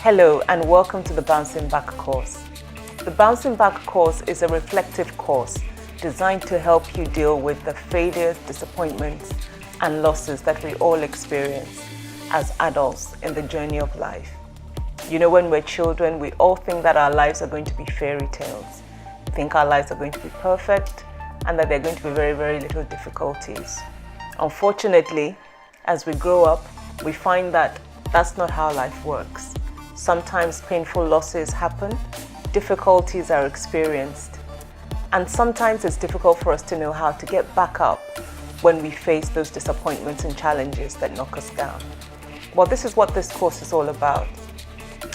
Hello and welcome to the Bouncing Back course. The Bouncing Back course is a reflective course designed to help you deal with the failures, disappointments, and losses that we all experience as adults in the journey of life. You know, when we're children, we all think that our lives are going to be fairy tales. We think our lives are going to be perfect and that there are going to be very, very little difficulties. Unfortunately, as we grow up, we find that that's not how life works. Sometimes painful losses happen, difficulties are experienced, and sometimes it's difficult for us to know how to get back up when we face those disappointments and challenges that knock us down. Well, this is what this course is all about.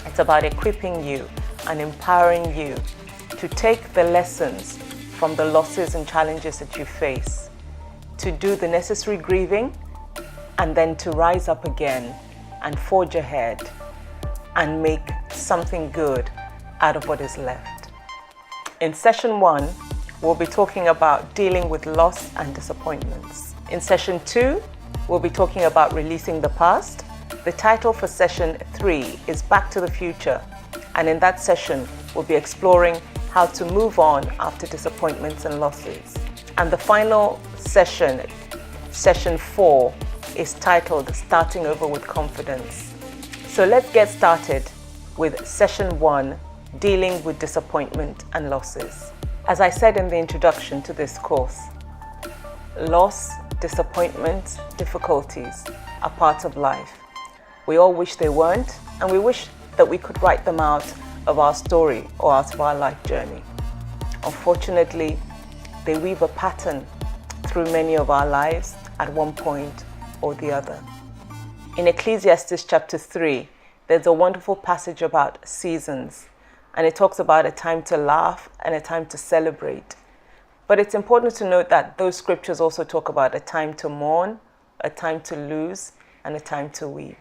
It's about equipping you and empowering you to take the lessons from the losses and challenges that you face, to do the necessary grieving, and then to rise up again and forge ahead and make something good out of what is left. In session 1, we'll be talking about dealing with loss and disappointments. In session 2, we'll be talking about releasing the past. The title for session 3 is Back to the Future, and in that session, we'll be exploring how to move on after disappointments and losses. And the final session, session 4, is titled Starting Over with Confidence. So let's get started with session 1, dealing with disappointment and losses. As I said in the introduction to this course, loss, disappointment, difficulties are part of life. We all wish they weren't, and we wish that we could write them out of our story or out of our life journey. Unfortunately, they weave a pattern through many of our lives at one point or the other. In Ecclesiastes chapter 3, there's a wonderful passage about seasons, and it talks about a time to laugh and a time to celebrate. But it's important to note that those scriptures also talk about a time to mourn, a time to lose, and a time to weep.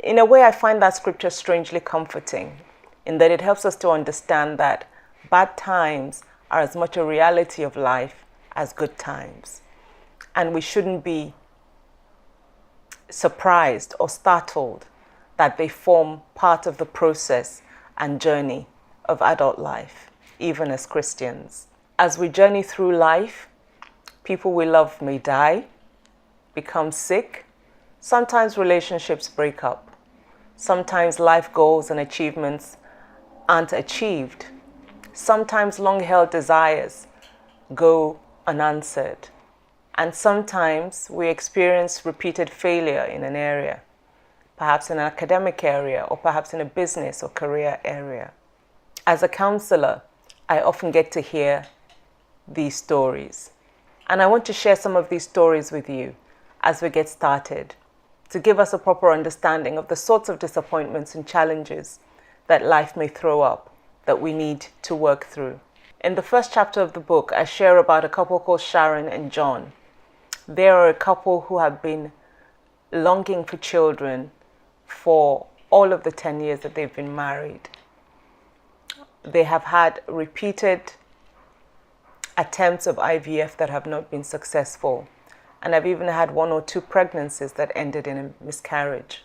In a way, I find that scripture strangely comforting, in that it helps us to understand that bad times are as much a reality of life as good times. And we shouldn't be surprised or startled that they form part of the process and journey of adult life, even as Christians. As we journey through life, people we love may die, become sick, sometimes relationships break up, sometimes life goals and achievements aren't achieved, sometimes long-held desires go unanswered. And sometimes we experience repeated failure in an area, perhaps in an academic area, or perhaps in a business or career area. As a counselor, I often get to hear these stories. And I want to share some of these stories with you as we get started, to give us a proper understanding of the sorts of disappointments and challenges that life may throw up that we need to work through. In the first chapter of the book, I share about a couple called Sharon and John. They are a couple who have been longing for children for all of the 10 years that they've been married. They have had repeated attempts of IVF that have not been successful, and have even had 1 or 2 pregnancies that ended in a miscarriage.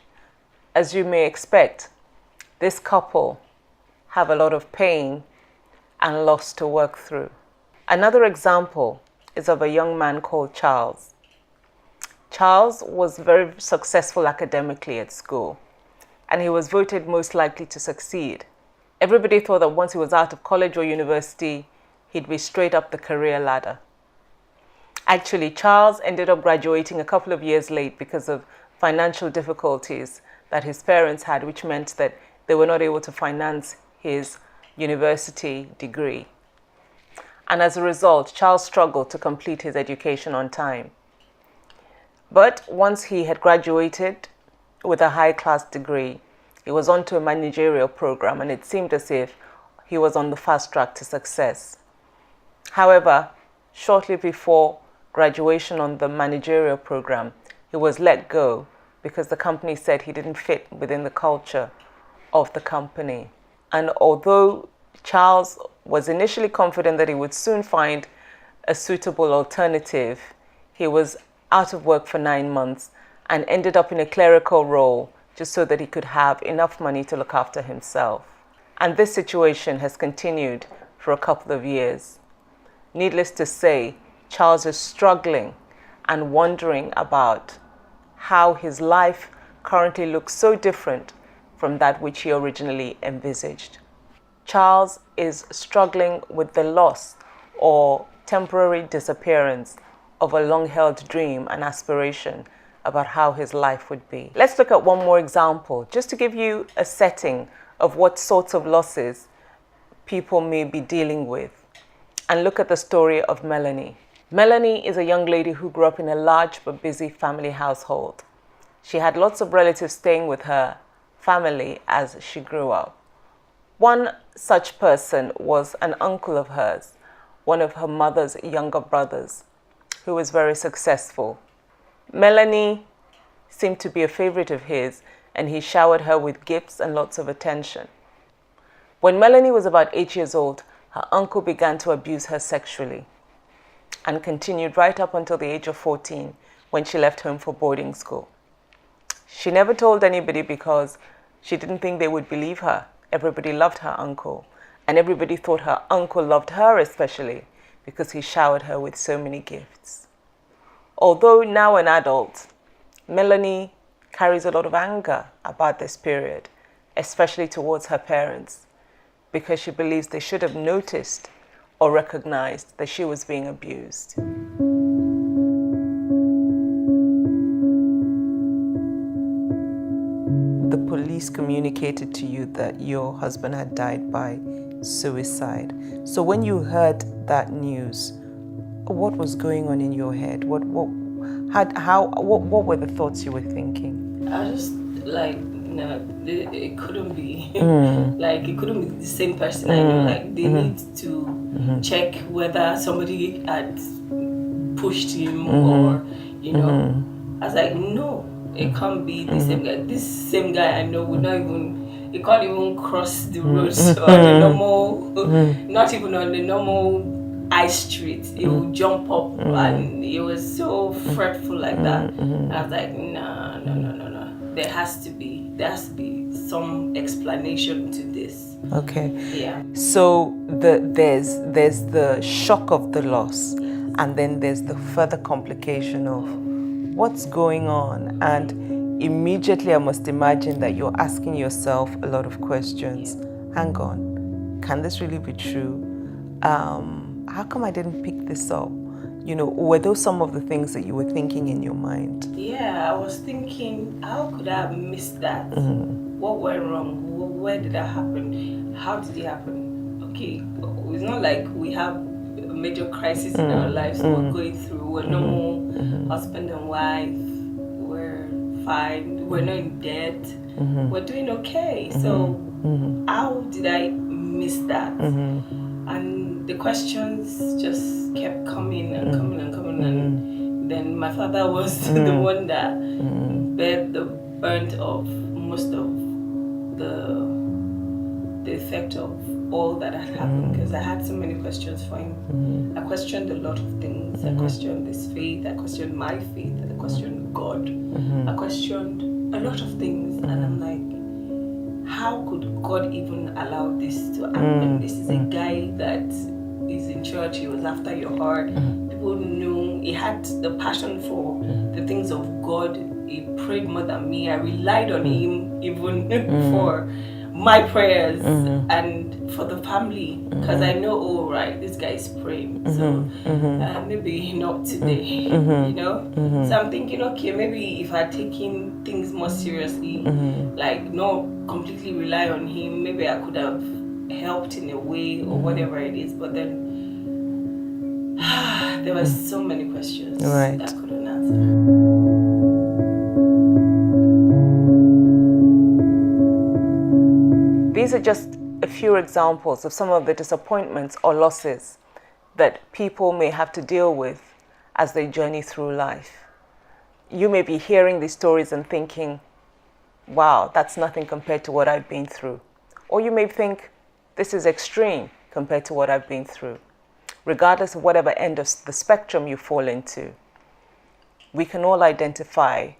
As you may expect, this couple have a lot of pain and loss to work through. Another example is of a young man called Charles. Charles was very successful academically at school, and he was voted most likely to succeed. Everybody thought that once he was out of college or university, he'd be straight up the career ladder. Actually, Charles ended up graduating a couple of years late because of financial difficulties that his parents had, which meant that they were not able to finance his university degree. And as a result, Charles struggled to complete his education on time. But once he had graduated with a high-class degree, he was onto a managerial program, and it seemed as if he was on the fast track to success. However, shortly before graduation on the managerial program, he was let go because the company said he didn't fit within the culture of the company. And although Charles was initially confident that he would soon find a suitable alternative, he was out of work for 9 months and ended up in a clerical role just so that he could have enough money to look after himself. And this situation has continued for a couple of years. Needless to say, Charles is struggling and wondering about how his life currently looks so different from that which he originally envisaged. Charles is struggling with the loss or temporary disappearance of a long-held dream and aspiration about how his life would be. Let's look at one more example, just to give you a setting of what sorts of losses people may be dealing with, and look at the story of Melanie. Melanie is a young lady who grew up in a large but busy family household. She had lots of relatives staying with her family as she grew up. One such person was an uncle of hers, one of her mother's younger brothers, who was very successful. Melanie seemed to be a favorite of his, and he showered her with gifts and lots of attention. When Melanie was about 8 years old, her uncle began to abuse her sexually and continued right up until the age of 14, when she left home for boarding school. She never told anybody because she didn't think they would believe her. Everybody loved her uncle, and everybody thought her uncle loved her especially because he showered her with so many gifts. Although now an adult, Melanie carries a lot of anger about this period, especially towards her parents, because she believes they should have noticed or recognized that she was being abused. The police communicated to you that your husband had died by suicide. So when you heard that news, what was going on in your head? What were the thoughts you were thinking? I was just like, no, it couldn't be. Like, it couldn't be the same person. I know, like, they need to check whether somebody had pushed him or, you know. I was like, no, it can't be the same guy. This same guy I know would not even, he can't even cross the roads on the normal, not even on the normal high street. He would jump up and he was so fretful like that. I was like, no. There has to be some explanation to this. Okay. Yeah. So there's the shock of the loss, and then there's the further complication of what's going on, and immediately I must imagine that you're asking yourself a lot of questions. Hang on, can this really be true? How come I didn't pick this up? You know, were those some of the things that you were thinking in your mind? Yeah, I was thinking, how could I have missed that? What went wrong? Where did that happen? How did it happen? Okay, it's not like we have a major crisis in our lives we're going through. We're normal husband and wife. We're fine. We're not in debt. We're doing okay. So how did I miss that? And the questions just kept coming and coming and coming. And then my father was the one that bear the brunt of most of the effect of all that had happened, because I had so many questions for him. I questioned a lot of things. I questioned his faith. I questioned my faith. I questioned God. I questioned a lot of things, and I'm like, how could God even allow this to happen? This is a guy that is in church. He was after your heart. People knew he had the passion for the things of God. He prayed more than me. I relied on him even for my prayers and for the family, because I know, oh right, this guy is praying. So maybe not today, you know. So I'm thinking, okay, maybe if I take taken things more seriously, like not completely rely on him, maybe I could have helped in a way or whatever it is. But then there were so many questions that I couldn't answer. These are just a few examples of some of the disappointments or losses that people may have to deal with as they journey through life. You may be hearing these stories and thinking, wow, that's nothing compared to what I've been through. Or you may think, this is extreme compared to what I've been through. Regardless of whatever end of the spectrum you fall into, we can all identify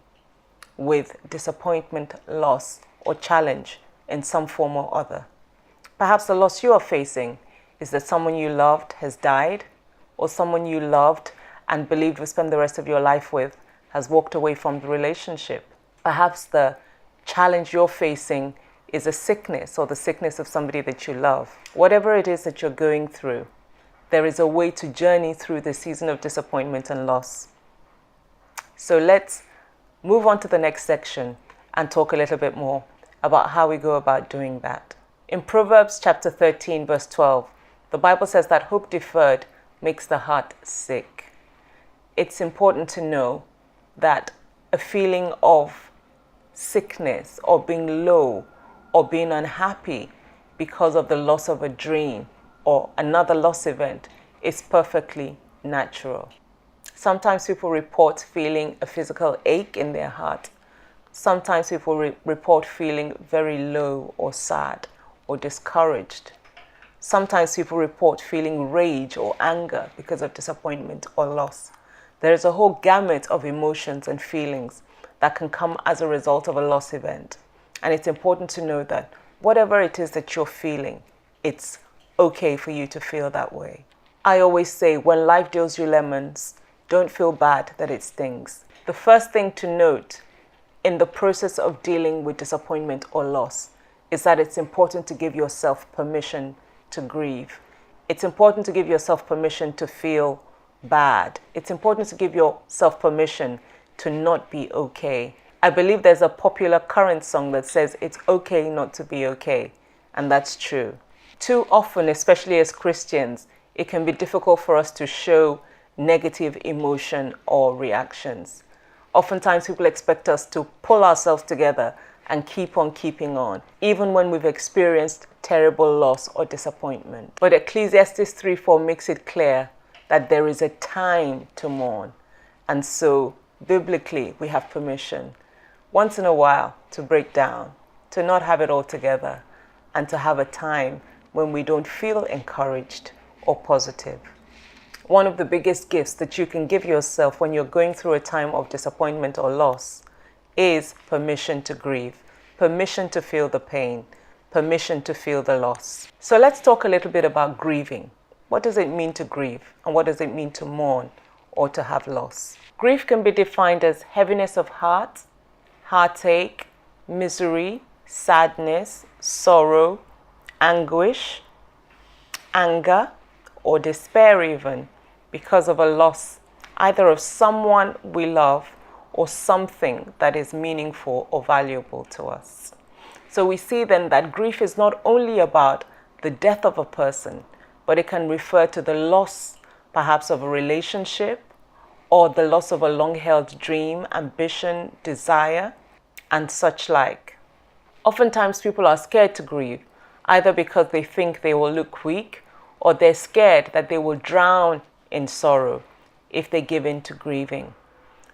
with disappointment, loss, or challenge in some form or other. Perhaps the loss you are facing is that someone you loved has died, or someone you loved and believed would spend the rest of your life with has walked away from the relationship. Perhaps the challenge you're facing is a sickness or the sickness of somebody that you love. Whatever it is that you're going through, there is a way to journey through the season of disappointment and loss. So let's move on to the next section and talk a little bit more about how we go about doing that. In Proverbs chapter 13, verse 12, the Bible says that hope deferred makes the heart sick. It's important to know that a feeling of sickness or being low or being unhappy because of the loss of a dream or another loss event is perfectly natural. Sometimes people report feeling a physical ache in their heart. Sometimes people report feeling very low or sad or discouraged. Sometimes people report feeling rage or anger because of disappointment or loss. There is a whole gamut of emotions and feelings that can come as a result of a loss event. And it's important to know that whatever it is that you're feeling, it's okay for you to feel that way. I always say, when life deals you lemons, don't feel bad that it stings. The first thing to note in the process of dealing with disappointment or loss is that it's important to give yourself permission to grieve. It's important to give yourself permission to feel bad. It's important to give yourself permission to not be okay. I believe there's a popular current song that says it's okay not to be okay, and that's true. Too often, especially as Christians, it can be difficult for us to show negative emotion or reactions. Oftentimes people expect us to pull ourselves together and keep on keeping on, even when we've experienced terrible loss or disappointment. But Ecclesiastes 3:4 makes it clear that there is a time to mourn. And so, biblically, we have permission once in a while to break down, to not have it all together, and to have a time when we don't feel encouraged or positive. One of the biggest gifts that you can give yourself when you're going through a time of disappointment or loss is permission to grieve, permission to feel the pain, permission to feel the loss. So let's talk a little bit about grieving. What does it mean to grieve? And what does it mean to mourn or to have loss? Grief can be defined as heaviness of heart, heartache, misery, sadness, sorrow, anguish, anger, or despair even, because of a loss either of someone we love or something that is meaningful or valuable to us. So we see then that grief is not only about the death of a person, but it can refer to the loss perhaps of a relationship or the loss of a long-held dream, ambition, desire, and such like. Oftentimes people are scared to grieve, either because they think they will look weak or they're scared that they will drown in sorrow if they give in to grieving.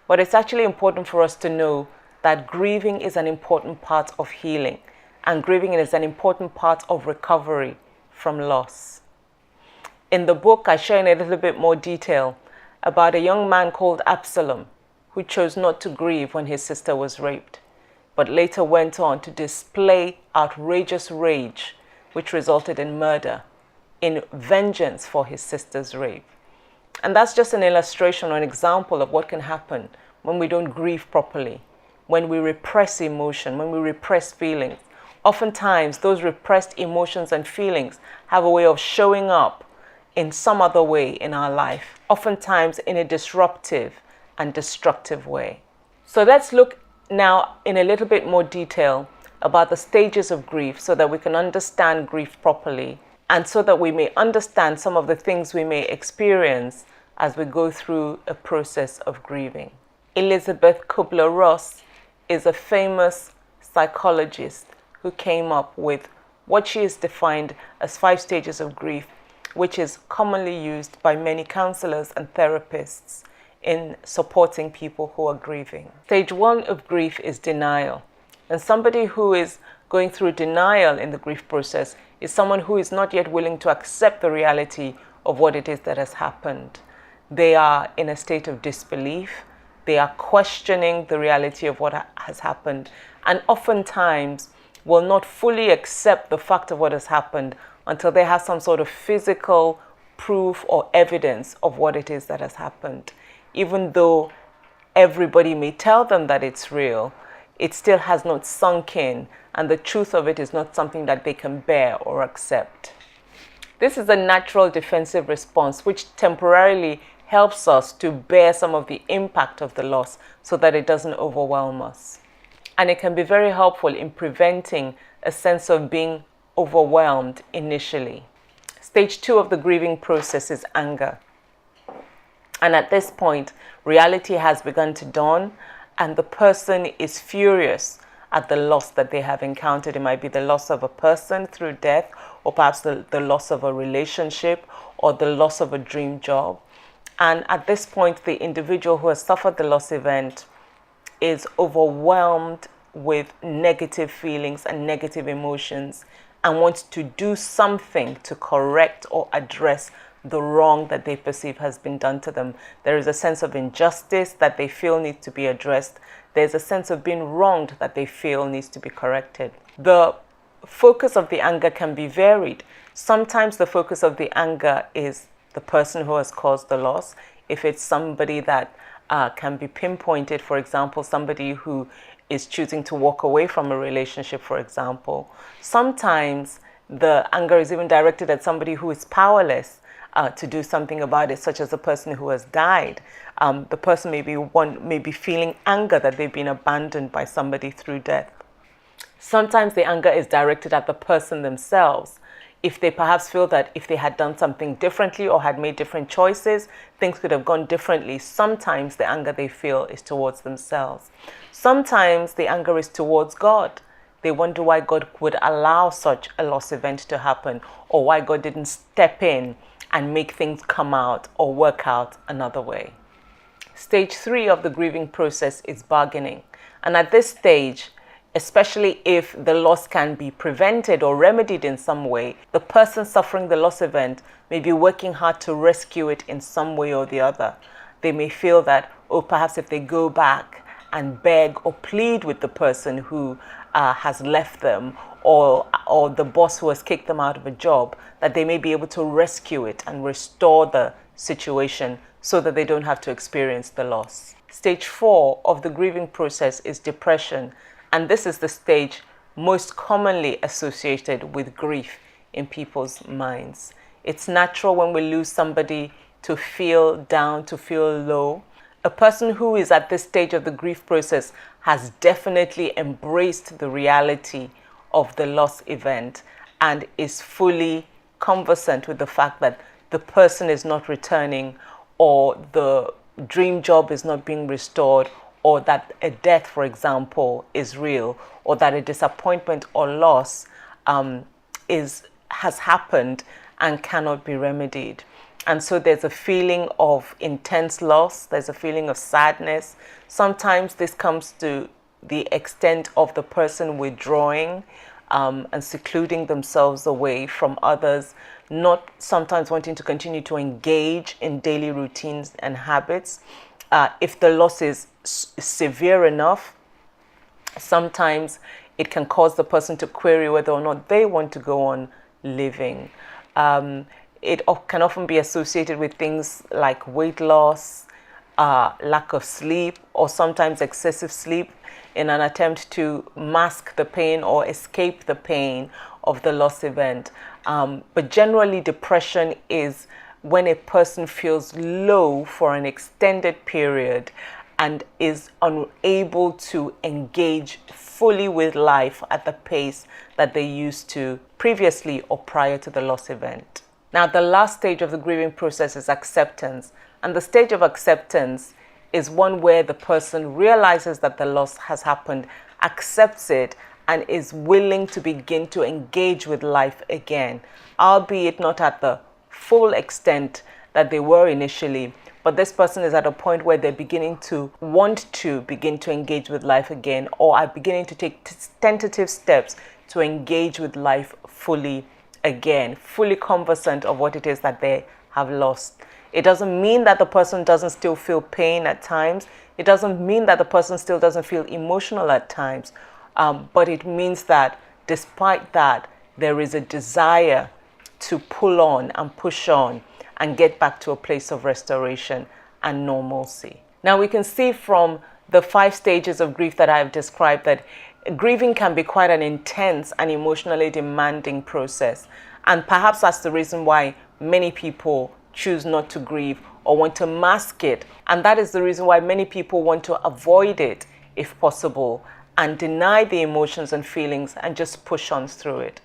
But it's actually important for us to know that grieving is an important part of healing, and grieving is an important part of recovery from loss. In the book, I share in a little bit more detail about a young man called Absalom who chose not to grieve when his sister was raped, but later went on to display outrageous rage, which resulted in murder, in vengeance for his sister's rape. And that's just an illustration or an example of what can happen when we don't grieve properly, when we repress emotion, when we repress feelings. Oftentimes, those repressed emotions and feelings have a way of showing up in some other way in our life, oftentimes in a disruptive and destructive way. So let's look now in a little bit more detail about the stages of grief so that we can understand grief properly and so that we may understand some of the things we may experience as we go through a process of grieving. Elizabeth Kubler-Ross is a famous psychologist who came up with what she has defined as 5 stages of grief, which is commonly used by many counselors and therapists in supporting people who are grieving. Stage 1 of grief is denial. And somebody who is going through denial in the grief process is someone who is not yet willing to accept the reality of what it is that has happened. They are in a state of disbelief. They are questioning the reality of what has happened, and oftentimes will not fully accept the fact of what has happened until they have some sort of physical proof or evidence of what it is that has happened. Even though everybody may tell them that it's real, it still has not sunk in, and the truth of it is not something that they can bear or accept. This is a natural defensive response which temporarily helps us to bear some of the impact of the loss so that it doesn't overwhelm us. And it can be very helpful in preventing a sense of being overwhelmed initially. Stage 2 of the grieving process is anger. And at this point, reality has begun to dawn, and the person is furious at the loss that they have encountered. It might be the loss of a person through death, or perhaps the loss of a relationship, or the loss of a dream job. And at this point, the individual who has suffered the loss event is overwhelmed with negative feelings and negative emotions and wants to do something to correct or address the wrong that they perceive has been done to them. There is a sense of injustice that they feel needs to be addressed. There's a sense of being wronged that they feel needs to be corrected. The focus of the anger can be varied. Sometimes the focus of the anger is the person who has caused the loss. If it's somebody that can be pinpointed, for example, somebody who is choosing to walk away from a relationship, for example. Sometimes the anger is even directed at somebody who is powerless to do something about it, such as a person who has died. The person may be feeling anger that they've been abandoned by somebody through death. Sometimes the anger is directed at the person themselves. If they perhaps feel that if they had done something differently or had made different choices, things could have gone differently. Sometimes the anger they feel is towards themselves. Sometimes the anger is towards God. They wonder why God would allow such a loss event to happen, or why God didn't step in and make things come out or work out another way. Stage 3 of the grieving process is bargaining. And at this stage, especially if the loss can be prevented or remedied in some way, the person suffering the loss event may be working hard to rescue it in some way or the other. They may feel that, perhaps if they go back and beg or plead with the person who has left them, or the boss who has kicked them out of a job, that they may be able to rescue it and restore the situation so that they don't have to experience the loss. Stage 4 of the grieving process is depression. And this is the stage most commonly associated with grief in people's minds. It's natural when we lose somebody to feel down, to feel low. A person who is at this stage of the grief process has definitely embraced the reality of the loss event and is fully conversant with the fact that the person is not returning, or the dream job is not being restored, or that a death, for example, is real, or that a disappointment or loss has happened and cannot be remedied. And so there's a feeling of intense loss, there's a feeling of sadness. Sometimes this comes to the extent of the person withdrawing and secluding themselves away from others, not sometimes wanting to continue to engage in daily routines and habits. If the loss is severe enough, sometimes it can cause the person to query whether or not they want to go on living. It can often be associated with things like weight loss, lack of sleep, or sometimes excessive sleep in an attempt to mask the pain or escape the pain of the loss event. But generally, depression is when a person feels low for an extended period and is unable to engage fully with life at the pace that they used to previously or prior to the loss event. Now, the last stage of the grieving process is acceptance. And the stage of acceptance is one where the person realizes that the loss has happened, accepts it, and is willing to begin to engage with life again, albeit not at the full extent that they were initially. But this person is at a point where they're beginning to want to begin to engage with life again, or are beginning to take tentative steps to engage with life fully again, fully conversant of what it is that they have lost. It doesn't mean that the person doesn't still feel pain at times. It doesn't mean that the person still doesn't feel emotional at times. But it means that despite that, there is a desire to pull on and push on and get back to a place of restoration and normalcy. Now we can see from the 5 stages of grief that I have described that grieving can be quite an intense and emotionally demanding process. And perhaps that's the reason why many people choose not to grieve or want to mask it. And that is the reason why many people want to avoid it if possible and deny the emotions and feelings and just push on through it.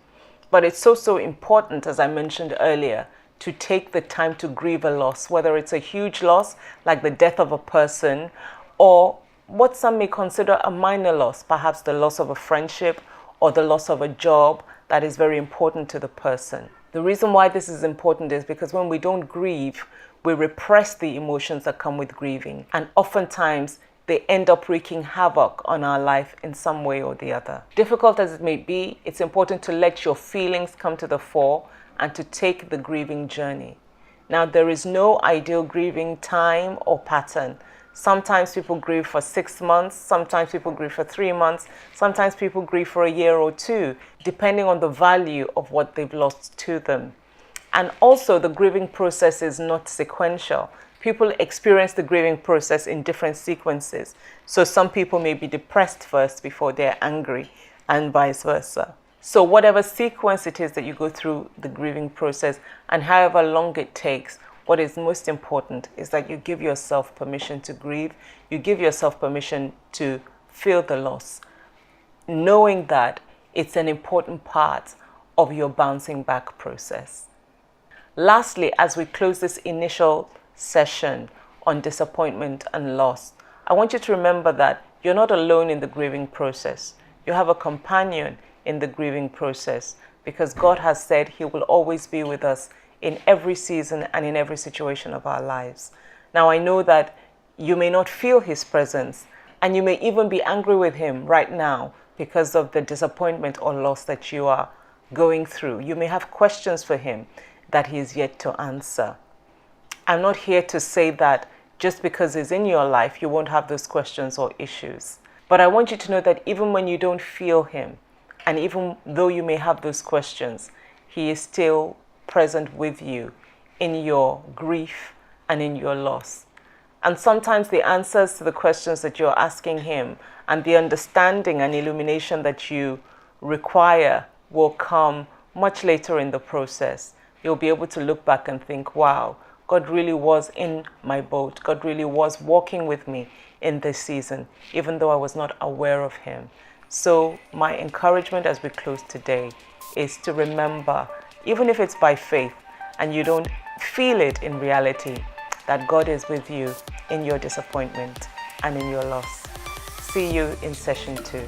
But it's so important, as I mentioned earlier, to take the time to grieve a loss, whether it's a huge loss like the death of a person, or what some may consider a minor loss, perhaps the loss of a friendship or the loss of a job that is very important to the person. The reason why this is important is because when we don't grieve, we repress the emotions that come with grieving, and oftentimes they end up wreaking havoc on our life in some way or the other. Difficult as it may be, it's important to let your feelings come to the fore and to take the grieving journey. Now, there is no ideal grieving time or pattern. Sometimes people grieve for 6 months, sometimes people grieve for 3 months, sometimes people grieve for a year or 2, depending on the value of what they've lost to them. And also, the grieving process is not sequential. People experience the grieving process in different sequences. So some people may be depressed first before they're angry, and vice versa. So whatever sequence it is that you go through the grieving process, and however long it takes, what is most important is that you give yourself permission to grieve. You give yourself permission to feel the loss, knowing that it's an important part of your bouncing back process. Lastly, as we close this initial session on disappointment and loss, I want you to remember that you're not alone in the grieving process. You have a companion in the grieving process, because God has said He will always be with us in every season and in every situation of our lives. Now, I know that you may not feel His presence, and you may even be angry with Him right now because of the disappointment or loss that you are going through. You may have questions for Him that He is yet to answer. I'm not here to say that just because He's in your life, you won't have those questions or issues. But I want you to know that even when you don't feel Him, and even though you may have those questions, He is still present with you in your grief and in your loss. And sometimes the answers to the questions that you're asking Him and the understanding and illumination that you require will come much later in the process. You'll be able to look back and think, wow, God really was in my boat. God really was walking with me in this season, even though I was not aware of Him. So my encouragement as we close today is to remember, even if it's by faith and you don't feel it in reality, that God is with you in your disappointment and in your loss. See you in session 2.